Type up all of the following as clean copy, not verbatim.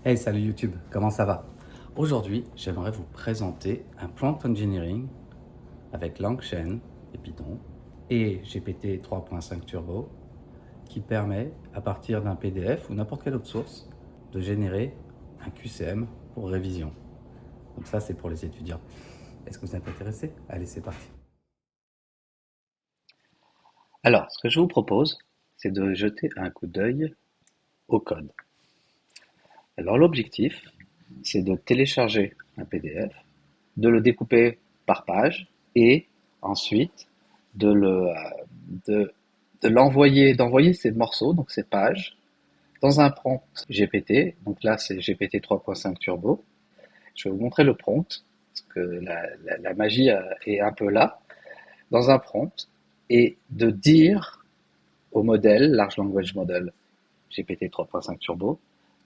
Hey, salut YouTube, comment ça va? Aujourd'hui, j'aimerais vous présenter un prompt engineering avec LangChain et Python et GPT 3.5 Turbo qui permet, à partir d'un PDF ou n'importe quelle autre source, de générer un QCM pour révision. Donc ça, c'est pour les étudiants. Est-ce que vous êtes intéressé? Allez, c'est parti. Alors, ce que je vous propose, c'est de jeter un coup d'œil au code. Alors, l'objectif, c'est de télécharger un PDF, de le découper par page et ensuite de de, d'envoyer ces morceaux, donc ces pages, dans un prompt GPT. Donc là, c'est GPT 3.5 Turbo. Je vais vous montrer le prompt, parce que la magie est un peu là, dans un prompt, et de dire au modèle, Large Language Model, GPT 3.5 Turbo,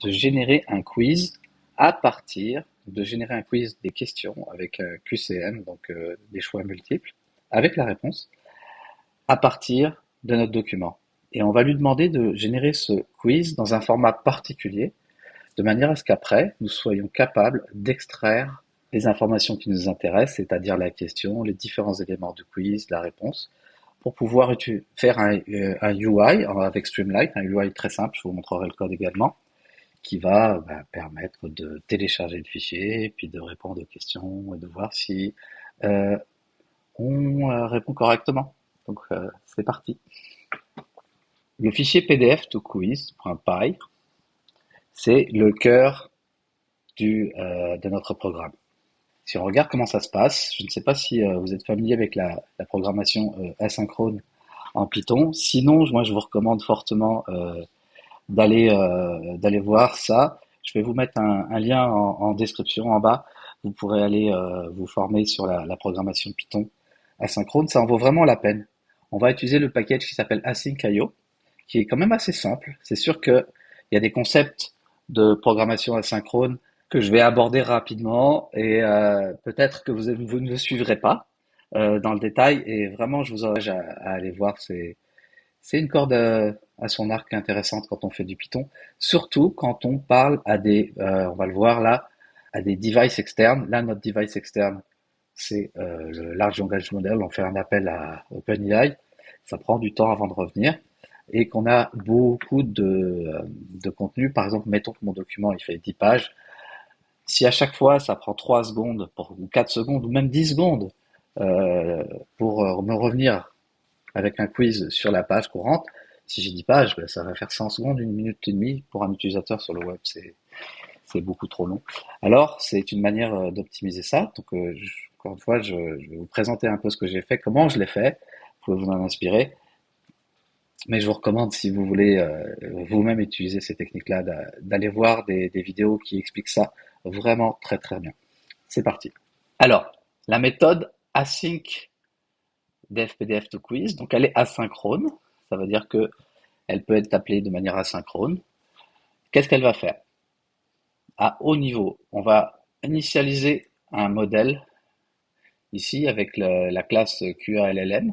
de générer un quiz de générer un quiz des questions avec un QCM, donc des choix multiples, avec la réponse, à partir de notre document. Et on va lui demander de générer ce quiz dans un format particulier, de manière à ce qu'après, nous soyons capables d'extraire les informations qui nous intéressent, c'est-à-dire la question, les différents éléments du quiz, la réponse, pour pouvoir faire un UI avec Streamlit, un UI très simple, je vous montrerai le code également, qui va permettre de télécharger le fichier, puis de répondre aux questions et de voir si euh, on répond correctement. Donc c'est parti. Le fichier PDF to quiz.py, c'est le cœur de notre programme. Si on regarde comment ça se passe, je ne sais pas si vous êtes familier avec la programmation asynchrone en Python. Sinon, moi, je vous recommande fortement d'aller voir ça. Je vais vous mettre un lien en description en bas. Vous pourrez aller vous former sur la programmation Python asynchrone. Ça en vaut vraiment la peine. On va utiliser le package qui s'appelle async.io, qui est quand même assez simple. C'est sûr qu'il y a des concepts de programmation asynchrone que je vais aborder rapidement et peut-être que vous ne me suivrez pas dans le détail. Et vraiment, je vous encourage à aller voir. C'est une corde à son arc intéressante quand on fait du Python, surtout quand on parle on va le voir là, à des devices externes. Là, notre device externe, c'est le Large Language Model. On fait un appel à OpenAI. Ça prend du temps avant de revenir et qu'on a beaucoup de contenu. Par exemple, mettons que mon document il fait 10 pages. Si à chaque fois ça prend 3 secondes ou 4 secondes ou même 10 secondes euh, pour me revenir avec un quiz sur la page courante, si j'ai 10 pages, ben, ça va faire 100 secondes, une minute et demie pour un utilisateur sur le web. C'est beaucoup trop long. Alors, c'est une manière d'optimiser ça. Donc, encore une fois, je vais vous présenter un peu ce que j'ai fait, comment je l'ai fait. Vous pouvez vous en inspirer. Mais je vous recommande, si vous voulez vous-même utiliser ces techniques-là, d'aller voir des vidéos qui expliquent ça vraiment très très bien. C'est parti. Alors, la méthode async def PDF to quiz, donc elle est asynchrone. Ça veut dire que elle peut être appelée de manière asynchrone. Qu'est-ce qu'elle va faire? À haut niveau, on va initialiser un modèle ici avec la classe QALLM.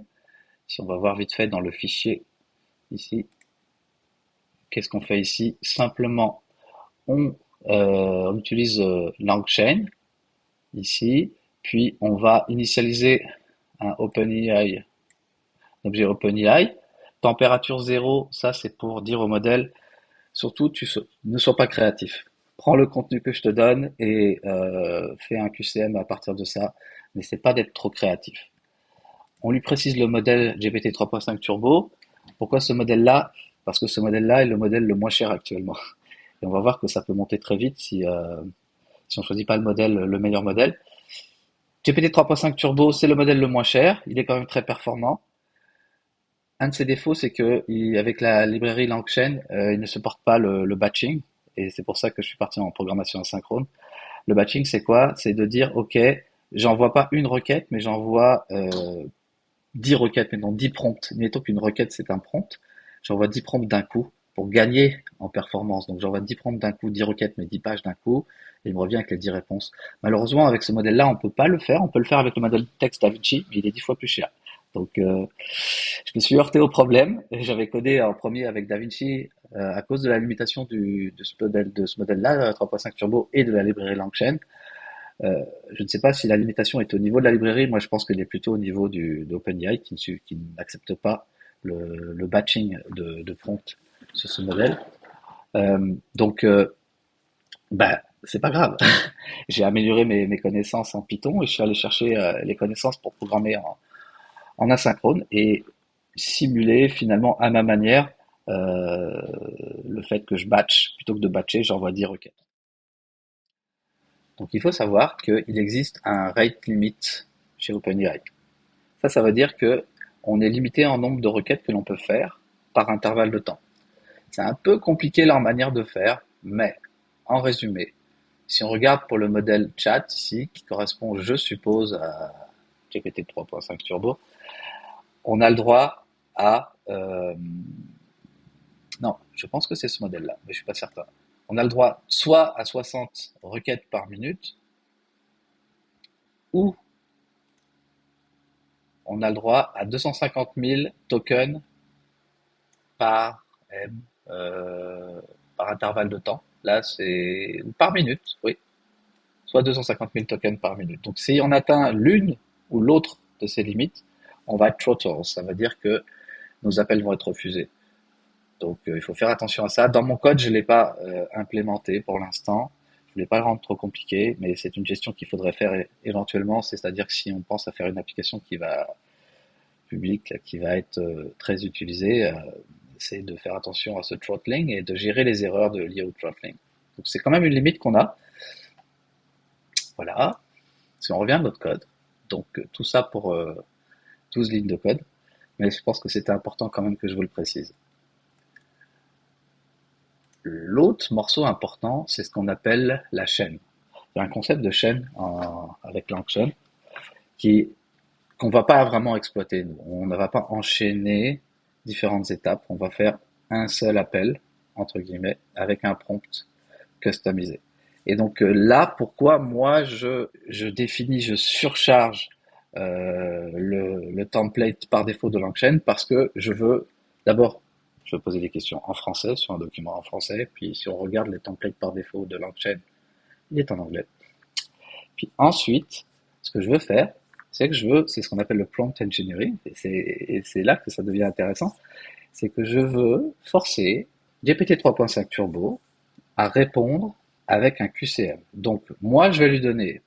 Si on va voir vite fait dans le fichier ici, qu'est-ce qu'on fait ici? Simplement, on utilise LangChain ici, puis on va initialiser un OpenAI, objet OpenAI. Température 0, ça c'est pour dire au modèle, surtout ne sois pas créatif. Prends le contenu que je te donne et fais un QCM à partir de ça. N'essaie pas d'être trop créatif. On lui précise le modèle GPT 3.5 Turbo. Pourquoi ce modèle-là? Parce que ce modèle-là est le modèle le moins cher actuellement. Et on va voir que ça peut monter très vite si on choisit pas le meilleur modèle. GPT 3.5 Turbo, c'est le modèle le moins cher. Il est quand même très performant. Un de ses défauts, c'est que avec la librairie LangChain, il ne supporte pas le batching. Et c'est pour ça que je suis parti en programmation asynchrone. Le batching, c'est quoi? C'est de dire, OK, j'envoie pas une requête, mais j'envoie 10 requêtes, mettons 10 prompts. Mettons qu'une requête, c'est un prompt. J'envoie 10 prompts d'un coup pour gagner en performance. Donc j'envoie 10 prompts d'un coup, 10 requêtes, mais 10 pages d'un coup, et il me revient avec les 10 réponses. Malheureusement, avec ce modèle-là, on peut pas le faire. On peut le faire avec le modèle texte DaVinci, mais il est 10 fois plus cher. Donc je me suis heurté au problème. J'avais codé en premier avec DaVinci. à cause de la limitation de ce modèle-là, 3.5 Turbo et de la librairie Langchain. Je ne sais pas si la limitation est au niveau de la librairie. Moi, je pense qu'elle est plutôt au niveau d'OpenAI qui n'accepte pas le batching de prompts sur ce modèle. Donc, bah, c'est pas grave. J'ai amélioré mes connaissances en Python et je suis allé chercher les connaissances pour programmer en asynchrone et simuler finalement à ma manière euh, le fait que je batch, plutôt que de batcher, j'envoie 10 requêtes. Donc il faut savoir qu'il existe un rate limit chez OpenAI. Ça veut dire que on est limité en nombre de requêtes que l'on peut faire par intervalle de temps. C'est un peu compliqué leur manière de faire, mais en résumé, si on regarde pour le modèle chat ici, qui correspond, je suppose, à GPT 3.5 Turbo, on a le droit à... non, je pense que c'est ce modèle-là, mais je suis pas certain. On a le droit soit à 60 requêtes par minute, ou on a le droit à 250 000 tokens par M, par intervalle de temps. Là, c'est par minute, oui, soit 250 000 tokens par minute. Donc, si on atteint l'une ou l'autre de ces limites, on va être throttle. Ça veut dire que nos appels vont être refusés. Donc, il faut faire attention à ça. Dans mon code, je ne l'ai pas implémenté pour l'instant. Je ne voulais pas le rendre trop compliqué, mais c'est une gestion qu'il faudrait faire éventuellement. C'est-à-dire que si on pense à faire une application qui va publique, là, qui va être très utilisée, c'est de faire attention à ce throttling et de gérer les erreurs liées au throttling. Donc, c'est quand même une limite qu'on a. Voilà. Si on revient à notre code, donc tout ça pour 12 lignes de code, mais je pense que c'était important quand même que je vous le précise. L'autre morceau important, c'est ce qu'on appelle la chaîne. Il y a un concept de chaîne avec Langchain qui qu'on va pas vraiment exploiter. Nous. On ne va pas enchaîner différentes étapes. On va faire un seul appel entre guillemets avec un prompt customisé. Et donc là, pourquoi moi je définis, je surcharge le template par défaut de Langchain parce que je veux d'abord je veux poser des questions en français sur un document en français, puis si on regarde les templates par défaut de Langchain, il est en anglais. Puis ensuite, ce que je veux faire, c'est ce qu'on appelle le prompt engineering, et c'est là que ça devient intéressant, c'est que je veux forcer GPT 3.5 Turbo à répondre avec un QCM. Donc, moi, je vais lui donner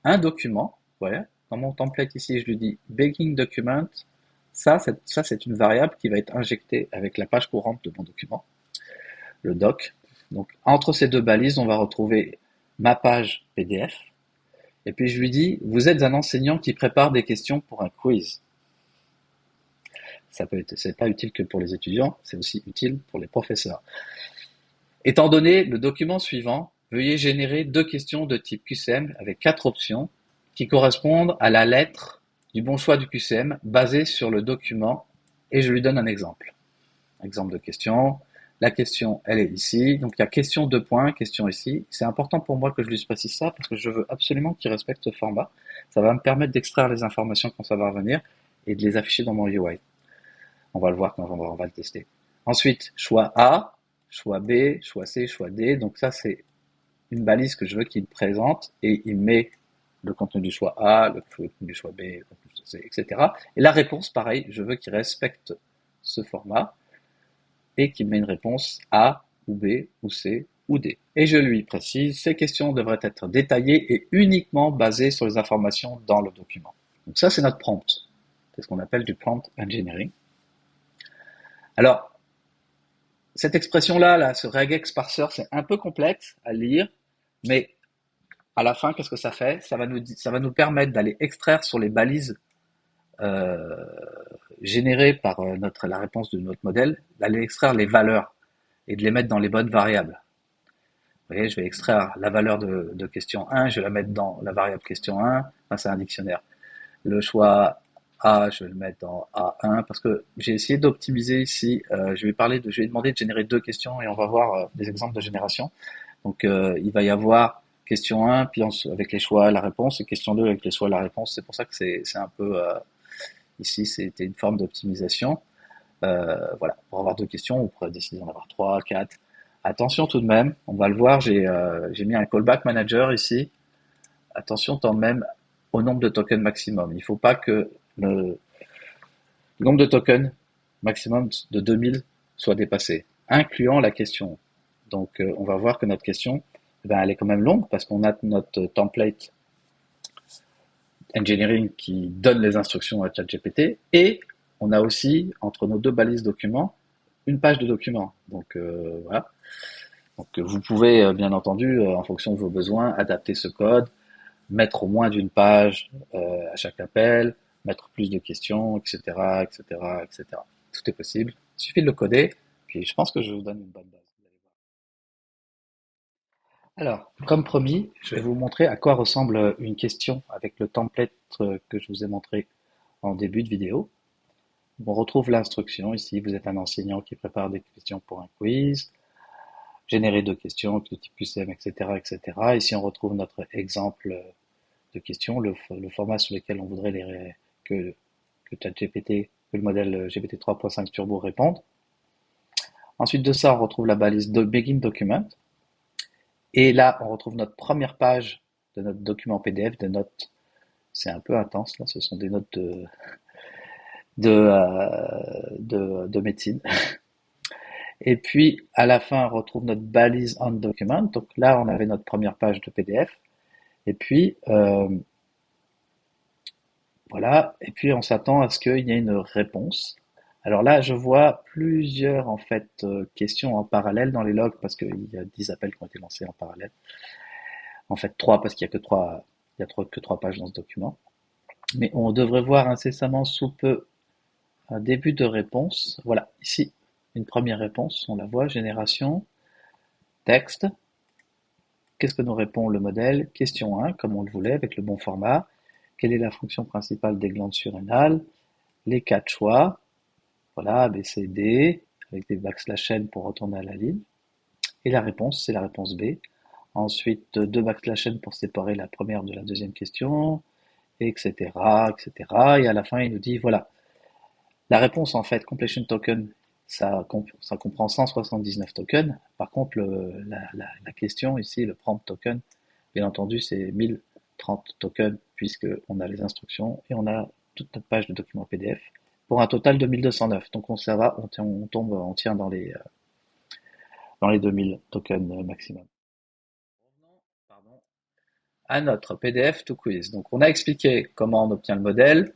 un document, voilà, dans mon template ici, je lui dis begging document, ça, c'est une variable qui va être injectée avec la page courante de mon document, le doc. Donc, entre ces deux balises, on va retrouver ma page PDF. Et puis, je lui dis, vous êtes un enseignant qui prépare des questions pour un quiz. C'est pas utile que pour les étudiants, c'est aussi utile pour les professeurs. Étant donné le document suivant, veuillez générer 2 questions de type QCM avec 4 options qui correspondent à la lettre du bon choix du QCM basé sur le document et je lui donne un exemple. Exemple de question. La question, elle est ici. Donc il y a question 2 points, question ici. C'est important pour moi que je lui précise ça parce que je veux absolument qu'il respecte ce format. Ça va me permettre d'extraire les informations quand ça va revenir et de les afficher dans mon UI. On va le voir quand on va le tester. Ensuite, choix A, choix B, choix C, choix D. Donc ça, c'est une balise que je veux qu'il présente et il met le contenu du choix A, le contenu du choix B, le contenu du choix C, etc. Et la réponse, pareil, je veux qu'il respecte ce format et qu'il met une réponse A ou B ou C ou D. Et je lui précise, ces questions devraient être détaillées et uniquement basées sur les informations dans le document. Donc ça, c'est notre prompt. C'est ce qu'on appelle du prompt engineering. Alors, cette expression-là, là, ce regex parser, c'est un peu complexe à lire, mais à la fin, qu'est-ce que ça fait? Ça va nous permettre d'aller extraire sur les balises euh, générées par la réponse de notre modèle, d'aller extraire les valeurs et de les mettre dans les bonnes variables. Vous voyez, je vais extraire la valeur de question 1, je vais la mettre dans la variable question 1, enfin, c'est un dictionnaire. Le choix A, je vais le mettre dans A1 parce que j'ai essayé d'optimiser ici. Je vais demander de générer 2 questions et on va voir des exemples de génération. Donc il va y avoir question 1, puis avec les choix la réponse, et question 2 avec les choix la réponse. C'est pour ça que c'est un peu ici c'était une forme d'optimisation. Voilà, pour avoir 2 questions, on pourrait décider d'en avoir 3, 4. Attention tout de même, on va le voir, j'ai mis un callback manager ici. Attention tout de même au nombre de tokens maximum. Il ne faut pas que le nombre de tokens maximum de 2000 soit dépassé, incluant la question. Donc on va voir que notre question, elle est quand même longue parce qu'on a notre template engineering qui donne les instructions à ChatGPT et on a aussi entre nos 2 balises documents une page de document. Donc voilà. Donc vous pouvez bien entendu, en fonction de vos besoins, adapter ce code, mettre au moins d'une page à chaque appel, mettre plus de questions, etc., etc., etc. Tout est possible. Il suffit de le coder. Puis je pense que je vous donne une bonne base. Alors, comme promis, je vais vous montrer à quoi ressemble une question avec le template que je vous ai montré en début de vidéo. On retrouve l'instruction ici. Vous êtes un enseignant qui prépare des questions pour un quiz. Générer 2 questions de type QCM, etc., etc. Ici, on retrouve notre exemple de questions, le format sur lequel on voudrait que ChatGPT, que le modèle GPT 3.5 Turbo réponde. Ensuite de ça, on retrouve la balise Begin Document. Et là, on retrouve notre première page de notre document PDF, des notes. C'est un peu intense, là. Ce sont des notes de médecine. Et puis, à la fin, on retrouve notre balise On Document. Donc là, on avait notre première page de PDF. Et puis, voilà. Et puis, on s'attend à ce qu'il y ait une réponse. Alors là, je vois plusieurs, en fait, questions en parallèle dans les logs parce qu'il y a 10 appels qui ont été lancés en parallèle. En fait, 3 parce qu'il y a que 3 pages dans ce document. Mais on devrait voir incessamment sous peu un début de réponse. Voilà, ici, une première réponse. On la voit, génération, texte. Qu'est-ce que nous répond le modèle? Question 1, comme on le voulait, avec le bon format. Quelle est la fonction principale des glandes surrénales? Les 4 choix. Voilà, A, B, C, D, avec des backslash n pour retourner à la ligne. Et la réponse, c'est la réponse B. Ensuite, 2 backslash n pour séparer la première de la deuxième question, etc., etc. Et à la fin, il nous dit, voilà, la réponse, en fait, completion token, ça comprend 179 tokens. Par contre, la question ici, le prompt token, bien entendu, c'est 1030 tokens, puisqu'on a les instructions et on a toute notre page de document PDF, pour un total de 1209. Donc ça va, on tient dans les 2000 tokens maximum. Revenons, pardon, à notre PDF to quiz. Donc on a expliqué comment on obtient le modèle,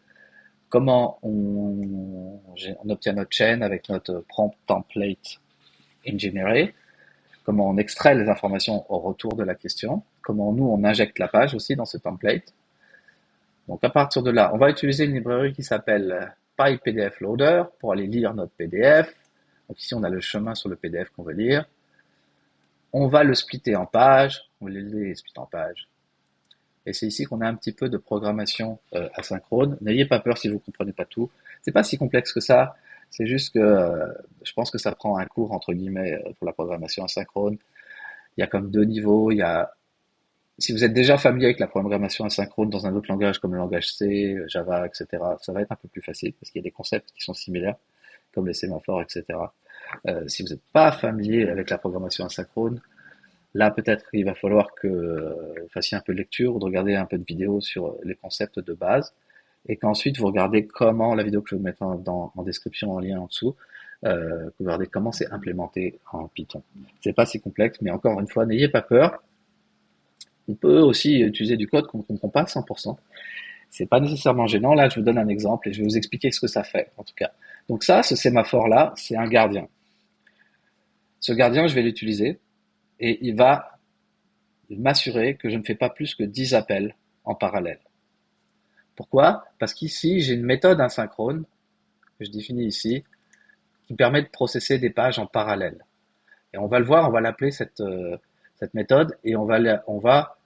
comment on obtient notre chaîne avec notre prompt template engineering, comment on extrait les informations au retour de la question, comment nous on injecte la page aussi dans ce template. Donc à partir de là, on va utiliser une librairie qui s'appelle PyPDF Loader pour aller lire notre PDF. Donc ici on a le chemin sur le PDF qu'on veut lire. On va le splitter en pages, on va les splitter en pages. Et c'est ici qu'on a un petit peu de programmation asynchrone. N'ayez pas peur si vous ne comprenez pas tout. C'est pas si complexe que ça. C'est juste que je pense que ça prend un cours entre guillemets pour la programmation asynchrone. Il y a comme 2 niveaux. Si vous êtes déjà familier avec la programmation asynchrone dans un autre langage comme le langage C, Java, etc., ça va être un peu plus facile parce qu'il y a des concepts qui sont similaires, comme les sémaphores, etc. Si vous n'êtes pas familier avec la programmation asynchrone, là peut-être qu'il va falloir que vous fassiez un peu de lecture ou de regarder un peu de vidéos sur les concepts de base et qu'ensuite vous regardez comment, la vidéo que je vais vous mettre en description en lien en dessous, vous regardez comment c'est implémenté en Python. C'est pas si complexe, mais encore une fois, n'ayez pas peur. On peut aussi utiliser du code qu'on ne comprend pas à 100%. C'est pas nécessairement gênant. Là, je vous donne un exemple et je vais vous expliquer ce que ça fait, en tout cas. Donc ça, ce sémaphore-là, c'est un gardien. Ce gardien, je vais l'utiliser et il va m'assurer que je ne fais pas plus que 10 appels en parallèle. Pourquoi? Parce qu'ici, j'ai une méthode asynchrone, que je définis ici, qui permet de processer des pages en parallèle. Et on va le voir, on va l'appeler cette méthode et on va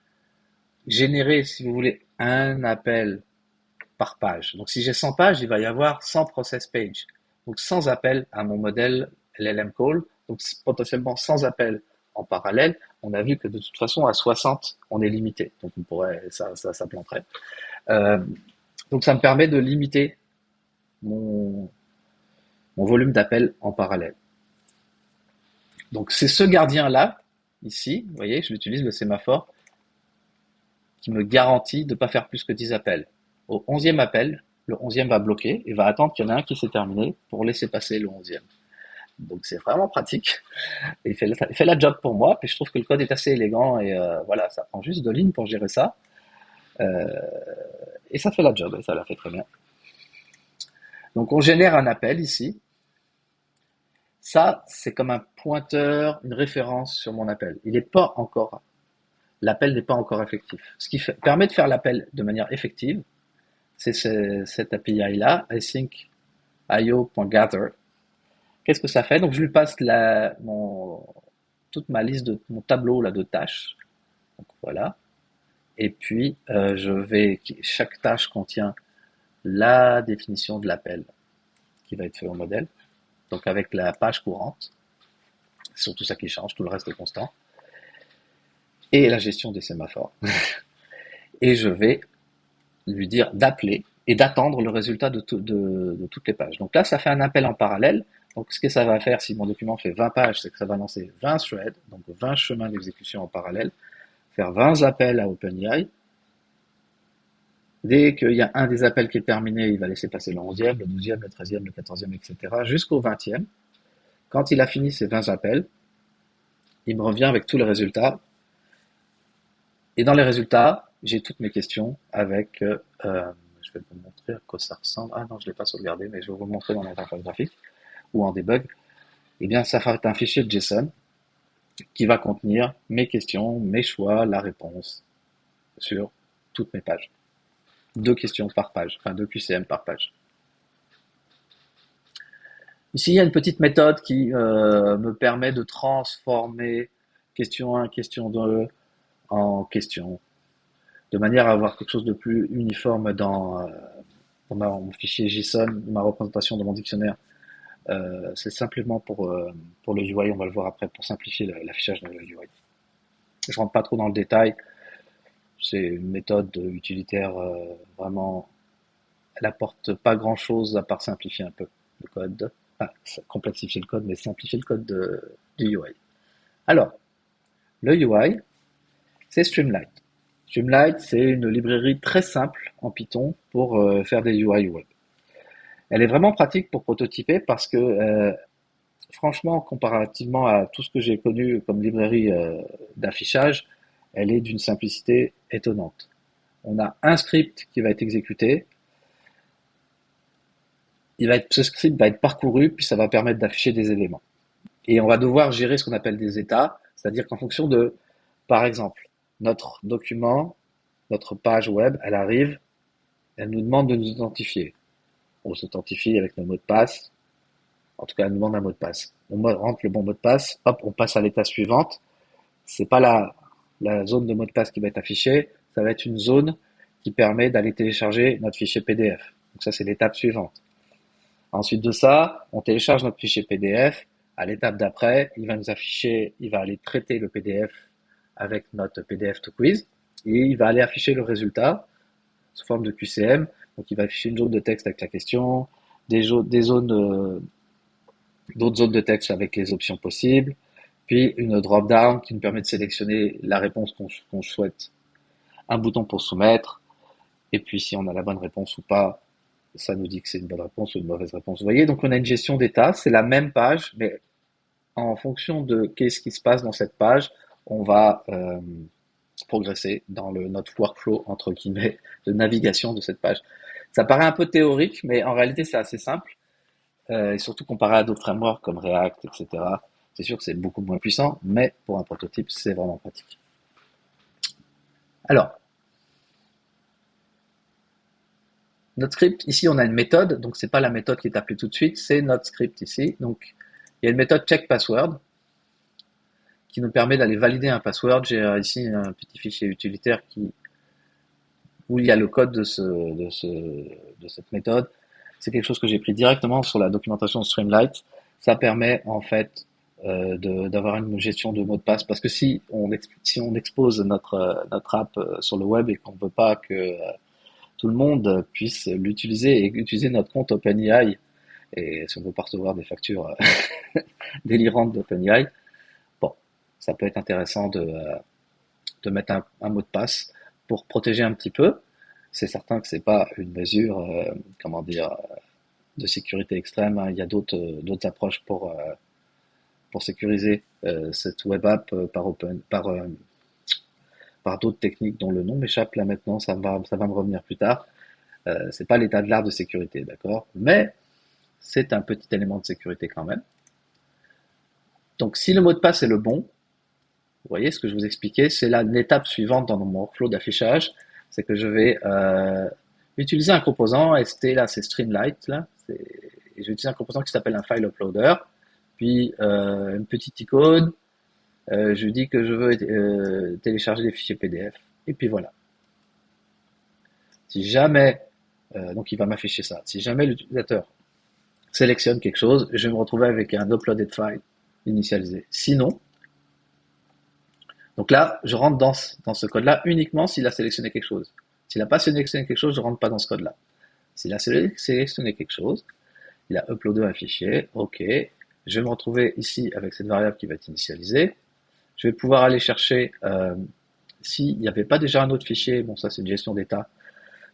générer, si vous voulez, un appel par page. Donc si j'ai 100 pages, il va y avoir 100 process pages. Donc 100 appels à mon modèle LLM Call, donc potentiellement 100 appels en parallèle. On a vu que de toute façon à 60, on est limité. Donc on pourrait, ça planterait. Donc ça me permet de limiter mon mon volume d'appels en parallèle. Donc c'est ce gardien-là, ici, vous voyez, je l'utilise le sémaphore, qui me garantit de ne pas faire plus que 10 appels. Au 11e appel, le 11e va bloquer et va attendre qu'il y en ait un qui s'est terminé pour laisser passer le 11e. Donc c'est vraiment pratique. Et il fait la job pour moi, puis je trouve que le code est assez élégant et voilà, ça prend juste 2 lignes pour gérer ça. Euh, et ça fait la job, et ça la fait très bien. Donc on génère un appel ici. Ça, c'est comme un pointeur, une référence sur mon appel. L'appel n'est pas encore effectif. Ce qui permet de faire l'appel de manière effective, c'est cette API-là, async.io.gather. Qu'est-ce que ça fait? Donc je lui passe toute ma liste mon tableau là de tâches. Donc voilà. Et puis chaque tâche contient la définition de l'appel qui va être fait au modèle. Donc avec la page courante, c'est surtout ça qui change, tout le reste est constant. Et la gestion des sémaphores. Et je vais lui dire d'appeler et d'attendre le résultat de toutes les pages. Donc là, ça fait un appel en parallèle. Donc ce que ça va faire si mon document fait 20 pages, c'est que ça va lancer 20 threads, donc 20 chemins d'exécution en parallèle, faire 20 appels à OpenAI. Dès qu'il y a un des appels qui est terminé, il va laisser passer le 11e, le 12e, le 13e, le 14e, etc. jusqu'au 20e. Quand il a fini ses 20 appels, il me revient avec tous les résultats. Et dans les résultats, j'ai toutes mes questions avec, je vais vous montrer à quoi ça ressemble. Ah non, je ne l'ai pas sauvegardé, mais je vais vous le montrer dans l'interface graphique ou en debug. Eh bien, ça va être un fichier JSON qui va contenir mes questions, mes choix, la réponse sur toutes mes pages. 2 questions par page, enfin 2 QCM par page. Ici, il y a une petite méthode qui me permet de transformer question 1, question 2 en question, de manière à avoir quelque chose de plus uniforme dans mon fichier JSON, ma représentation de mon dictionnaire. C'est simplement pour le UI, on va le voir après, pour simplifier l'affichage de la UI. Je rentre pas trop dans le détail, c'est une méthode utilitaire vraiment, elle apporte pas grand chose à part simplifier un peu le code, complexifier le code, mais simplifier le code du UI. Alors, le UI, c'est Streamlit. Streamlit, c'est une librairie très simple en Python pour faire des UI web. Elle est vraiment pratique pour prototyper parce que, franchement, comparativement à tout ce que j'ai connu comme librairie d'affichage, elle est d'une simplicité étonnante. On a un script qui va être exécuté, ce script va être parcouru, puis ça va permettre d'afficher des éléments. Et on va devoir gérer ce qu'on appelle des états, c'est-à-dire qu'en fonction de, par exemple, notre document, notre page web, elle arrive, elle nous demande de nous identifier. On s'authentifie avec nos mots de passe. En tout cas, elle nous demande un mot de passe. On rentre le bon mot de passe, hop, on passe à l'étape suivante. C'est pas la zone de mot de passe qui va être affichée, ça va être une zone qui permet d'aller télécharger notre fichier PDF. Donc ça, c'est l'étape suivante. Ensuite de ça, on télécharge notre fichier PDF. À l'étape d'après, il va aller traiter le PDF avec notre PDF to quiz et il va aller afficher le résultat sous forme de QCM. Donc il va afficher une zone de texte avec la question, d'autres zones de texte avec les options possibles, puis une drop-down qui nous permet de sélectionner la réponse qu'on souhaite, un bouton pour soumettre, et puis si on a la bonne réponse ou pas, ça nous dit que c'est une bonne réponse ou une mauvaise réponse. Vous voyez, donc on a une gestion d'état, c'est la même page, mais en fonction de qu'est-ce qui se passe dans cette page, on va progresser dans notre workflow, entre guillemets, de navigation de cette page. Ça paraît un peu théorique, mais en réalité c'est assez simple, et surtout comparé à d'autres frameworks comme React, etc. C'est sûr que c'est beaucoup moins puissant, mais pour un prototype, c'est vraiment pratique. Alors, notre script, ici on a une méthode, donc c'est pas la méthode qui est appelée tout de suite, c'est notre script ici. Donc il y a une méthode checkPassword qui nous permet d'aller valider un password. J'ai ici un petit fichier utilitaire où il y a le code de cette méthode. C'est quelque chose que j'ai pris directement sur la documentation de Streamlit. Ça permet en fait d'avoir une gestion de mots de passe, parce que si on expose notre app sur le web et qu'on ne veut pas que tout le monde puisse l'utiliser et utiliser notre compte OpenAI et si on veut pas recevoir des factures délirantes d'OpenAI, bon, ça peut être intéressant de mettre un mot de passe pour protéger un petit peu. C'est certain que c'est pas une mesure, comment dire, de sécurité extrême, hein. Il y a d'autres approches pour sécuriser cette web app par d'autres techniques dont le nom m'échappe là maintenant, ça va me revenir plus tard. C'est pas l'état de l'art de sécurité, d'accord? Mais c'est un petit élément de sécurité quand même. Donc si le mot de passe est le bon, vous voyez ce que je vous expliquais, c'est l'étape suivante dans mon workflow d'affichage, c'est que je vais utiliser un composant, ST là c'est Streamlight, là, et je vais utiliser un composant qui s'appelle un file uploader, puis une petite icône, je dis que je veux télécharger des fichiers PDF, et puis voilà. Si jamais, donc il va m'afficher ça, si jamais l'utilisateur sélectionne quelque chose, je vais me retrouver avec un uploaded file initialisé. Sinon, donc là, je rentre dans ce code-là uniquement s'il a sélectionné quelque chose. S'il n'a pas sélectionné quelque chose, je rentre pas dans ce code-là. S'il a sélectionné quelque chose, il a uploadé un fichier, ok, je vais me retrouver ici avec cette variable qui va être initialisée. Je vais pouvoir aller chercher s'il n'y avait pas déjà un autre fichier, bon ça c'est une gestion d'état,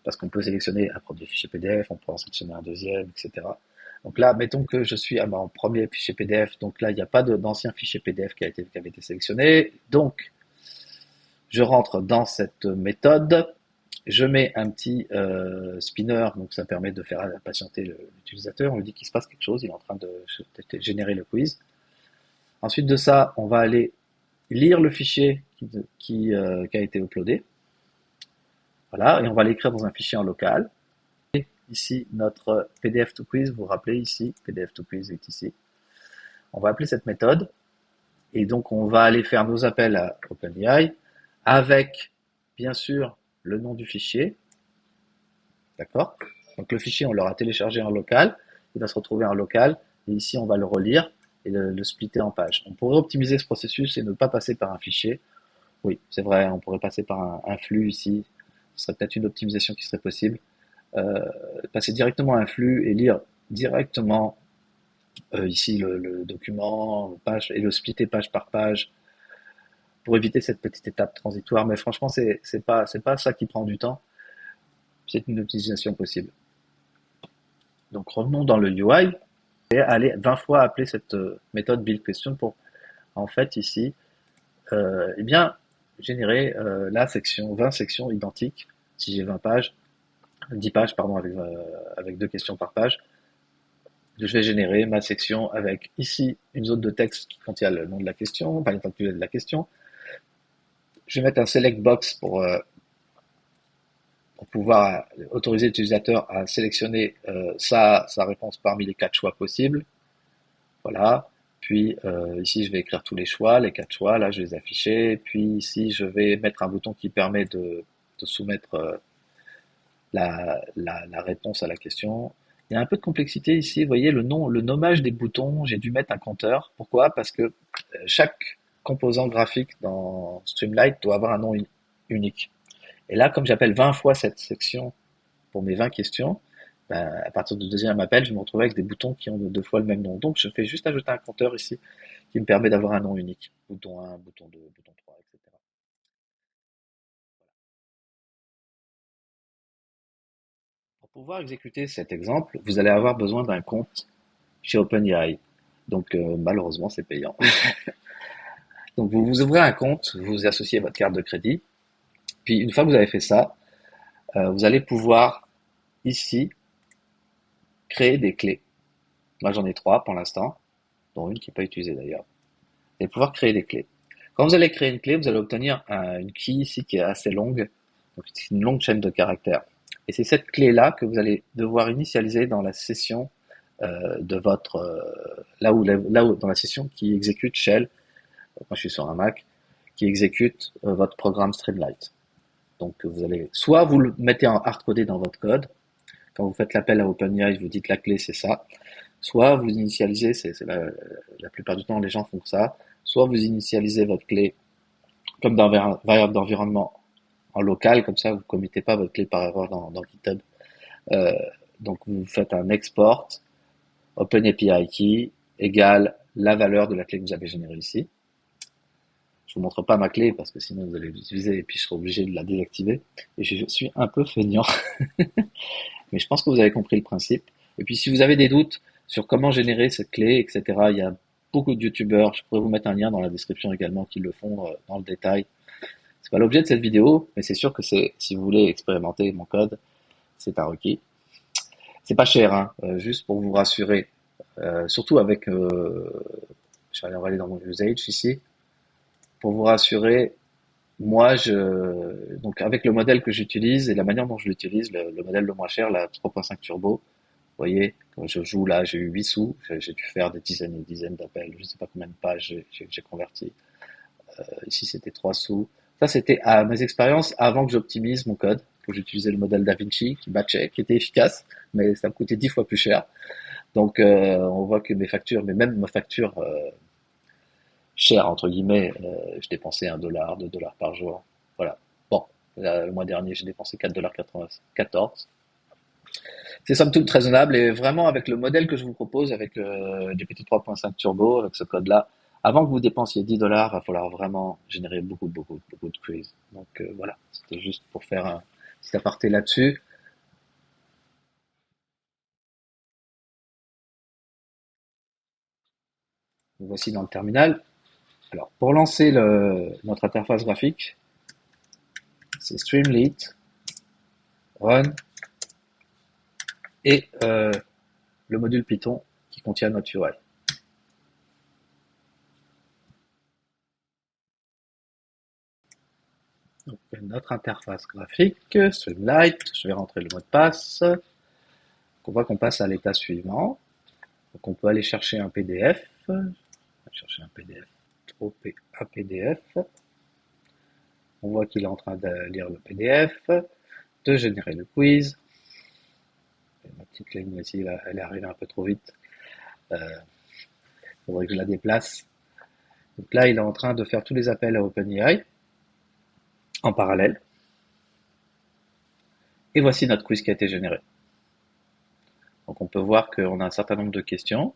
parce qu'on peut sélectionner un premier fichier PDF, on peut en sélectionner un deuxième, etc. Donc là, mettons que je suis à mon premier fichier PDF, donc là il n'y a pas d'ancien fichier PDF qui avait été sélectionné, donc je rentre dans cette méthode, je mets un petit spinner, donc ça permet de faire patienter l'utilisateur, on lui dit qu'il se passe quelque chose, il est en train de générer le quiz. Ensuite de ça, on va aller lire le fichier qui a été uploadé. Voilà, et on va l'écrire dans un fichier en local. Et ici, notre PDF to quiz, vous vous rappelez ici, PDF to quiz est ici. On va appeler cette méthode, et donc on va aller faire nos appels à OpenAI avec, bien sûr, le nom du fichier. D'accord? Donc le fichier, on l'aura téléchargé en local, il va se retrouver en local, et ici on va le relire et le splitter en pages. On pourrait optimiser ce processus et ne pas passer par un fichier. Oui, c'est vrai, on pourrait passer par un flux ici, ce serait peut-être une optimisation qui serait possible. Passer directement à un flux et lire directement ici le document, page, et le splitter page par page pour éviter cette petite étape transitoire. Mais franchement, c'est pas ça qui prend du temps, c'est une optimisation possible. Donc revenons dans le UI et aller 20 fois appeler cette méthode build question pour en fait ici eh bien générer la section 20 sections identiques si j'ai 20 pages 10 pages pardon avec deux questions par page. Je vais générer ma section avec ici une zone de texte qui contient le nom de la question, enfin l'intitulé de la question. Je vais mettre un select box pour pouvoir autoriser l'utilisateur à sélectionner sa réponse parmi les 4 choix possibles. Voilà. Puis ici, je vais écrire tous les choix, les 4 choix. Là, je vais les afficher. Puis ici, je vais mettre un bouton qui permet de soumettre la réponse à la question. Il y a un peu de complexité ici. Vous voyez le nommage des boutons. J'ai dû mettre un compteur. Pourquoi? Parce que chaque composant graphique dans Streamlight doit avoir un nom unique. Et là, comme j'appelle 20 fois cette section pour mes 20 questions, ben, à partir du deuxième appel, je me retrouve avec des boutons qui ont 2 fois le même nom. Donc, je fais juste ajouter un compteur ici qui me permet d'avoir un nom unique. Bouton 1, bouton 2, bouton 3, etc. Pour pouvoir exécuter cet exemple, vous allez avoir besoin d'un compte chez OpenAI. Donc, malheureusement, c'est payant. Donc, vous ouvrez un compte, vous associez votre carte de crédit. Puis, une fois que vous avez fait ça, vous allez pouvoir ici créer des clés. Moi, j'en ai 3 pour l'instant, dont une qui n'est pas utilisée d'ailleurs. Vous allez pouvoir créer des clés. Quand vous allez créer une clé, vous allez obtenir une key ici qui est assez longue, donc c'est une longue chaîne de caractères. Et c'est cette clé-là que vous allez devoir initialiser dans la session de votre là où dans la session qui exécute Shell. Moi, je suis sur un Mac qui exécute votre programme Streamlight. Donc, vous allez soit vous le mettez en hard-codé dans votre code. Quand vous faites l'appel à OpenAI, vous dites la clé, c'est ça. Soit vous initialisez, c'est la plupart du temps les gens font ça, soit vous initialisez votre clé comme dans un variable d'environnement en local, comme ça vous ne commettez pas votre clé par erreur dans GitHub. Euh, donc vous faites un export OpenAPI key égale la valeur de la clé que vous avez générée ici. Je vous montre pas ma clé parce que sinon vous allez l'utiliser et puis je serai obligé de la désactiver. Et je suis un peu feignant, mais je pense que vous avez compris le principe. Et puis si vous avez des doutes sur comment générer cette clé, etc., il y a beaucoup de youtubeurs, je pourrais vous mettre un lien dans la description également qui le font dans le détail. C'est pas l'objet de cette vidéo, mais c'est sûr que c'est, si vous voulez expérimenter mon code, c'est un requis. C'est pas cher, hein, juste pour vous rassurer. Surtout avec, je vais aller dans mon usage ici, pour vous rassurer, moi, donc avec le modèle que j'utilise et la manière dont je l'utilise, le modèle le moins cher, la 3.5 Turbo, vous voyez, quand je joue là, j'ai eu 8 sous, j'ai dû faire des dizaines et des dizaines d'appels, je sais pas combien de pages j'ai converti. Ici, c'était 3 sous. Ça, c'était à mes expériences avant que j'optimise mon code, que j'utilisais le modèle DaVinci qui batchait, qui était efficace, mais ça me coûtait 10 fois plus cher. Donc, on voit que mes factures, mais même ma facture chère, entre guillemets, je dépensais 1 dollar, 2 dollars par jour. Voilà. Bon, là, le mois dernier, j'ai dépensé 4,94 $. C'est somme toute raisonnable et vraiment avec le modèle que je vous propose, avec GPT 3.5 Turbo, avec ce code-là, avant que vous dépensiez 10 dollars, il va falloir vraiment générer beaucoup de quiz. Donc voilà, c'était juste pour faire un petit aparté là-dessus. Nous voici dans le terminal. Alors, pour lancer notre interface graphique, c'est Streamlit, Run et le module Python qui contient notre UI. Donc, notre interface graphique, Streamlight, je vais rentrer le mot de passe. On voit qu'on passe à l'état suivant. Donc, on peut aller chercher un PDF. On va chercher un PDF. Troper un PDF. On voit qu'il est en train de lire le PDF, de générer le quiz. Ma petite ligne ici, elle est arrivée un peu trop vite. Il faudrait que je la déplace. Donc là, il est en train de faire tous les appels à OpenAI en parallèle. Et voici notre quiz qui a été généré. Donc on peut voir qu'on a un certain nombre de questions.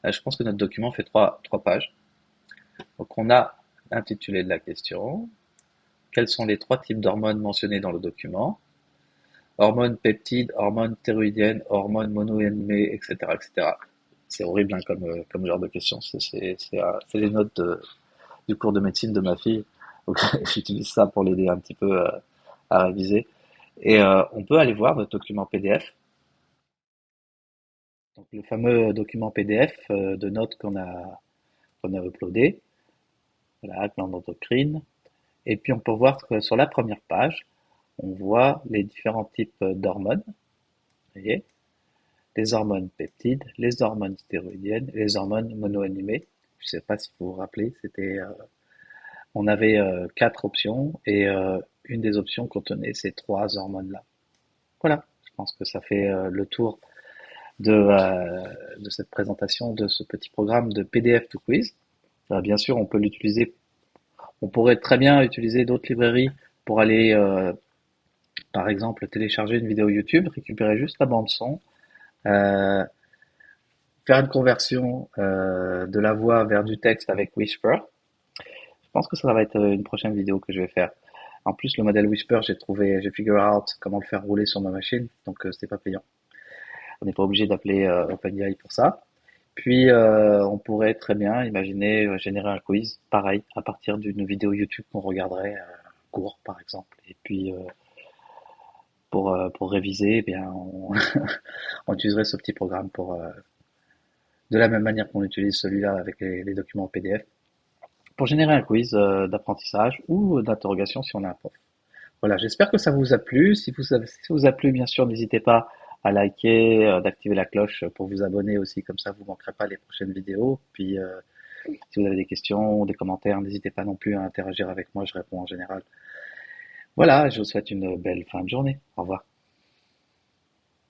Là, je pense que notre document fait trois pages. Donc on a l'intitulé de la question, quels sont les 3 types d'hormones mentionnés dans le document, hormones peptides, hormones thyroïdiennes, hormones monoamines, etc., etc. C'est horrible hein, comme genre de questions. C'est les notes du cours de médecine de ma fille. Donc j'utilise ça pour l'aider un petit peu à réviser. Et on peut aller voir notre document PDF. Donc le fameux document PDF de notes qu'on a uploadé. Voilà, glande endocrine. Et puis on peut voir que sur la première page, on voit les différents types d'hormones. Vous voyez, les hormones peptides, les hormones stéroïdiennes, les hormones monoamines. Je ne sais pas si vous vous rappelez, on avait 4 options et une des options contenait ces 3 hormones-là. Voilà, je pense que ça fait le tour de cette présentation de ce petit programme de PDF to Quiz. Bien sûr, on peut l'utiliser, on pourrait très bien utiliser d'autres librairies pour aller, par exemple, télécharger une vidéo YouTube, récupérer juste la bande son, euh, faire une conversion de la voix vers du texte avec Whisper. Je pense que ça va être une prochaine vidéo que je vais faire. En plus, le modèle Whisper, j'ai figure out comment le faire rouler sur ma machine, donc c'était pas payant. On n'est pas obligé d'appeler OpenAI pour ça. Puis, on pourrait très bien imaginer générer un quiz, pareil, à partir d'une vidéo YouTube qu'on regarderait court, par exemple. Et puis, pour réviser, eh bien, on utiliserait ce petit programme de la même manière qu'on utilise celui-là avec les documents PDF, pour générer un quiz d'apprentissage ou d'interrogation si on a un prof. Voilà, j'espère que ça vous a plu. Si ça vous a plu, bien sûr, n'hésitez pas à liker, d'activer la cloche pour vous abonner aussi, comme ça vous ne manquerez pas les prochaines vidéos. Puis si vous avez des questions, des commentaires, n'hésitez pas non plus à interagir avec moi, je réponds en général. Voilà, je vous souhaite une belle fin de journée. Au revoir.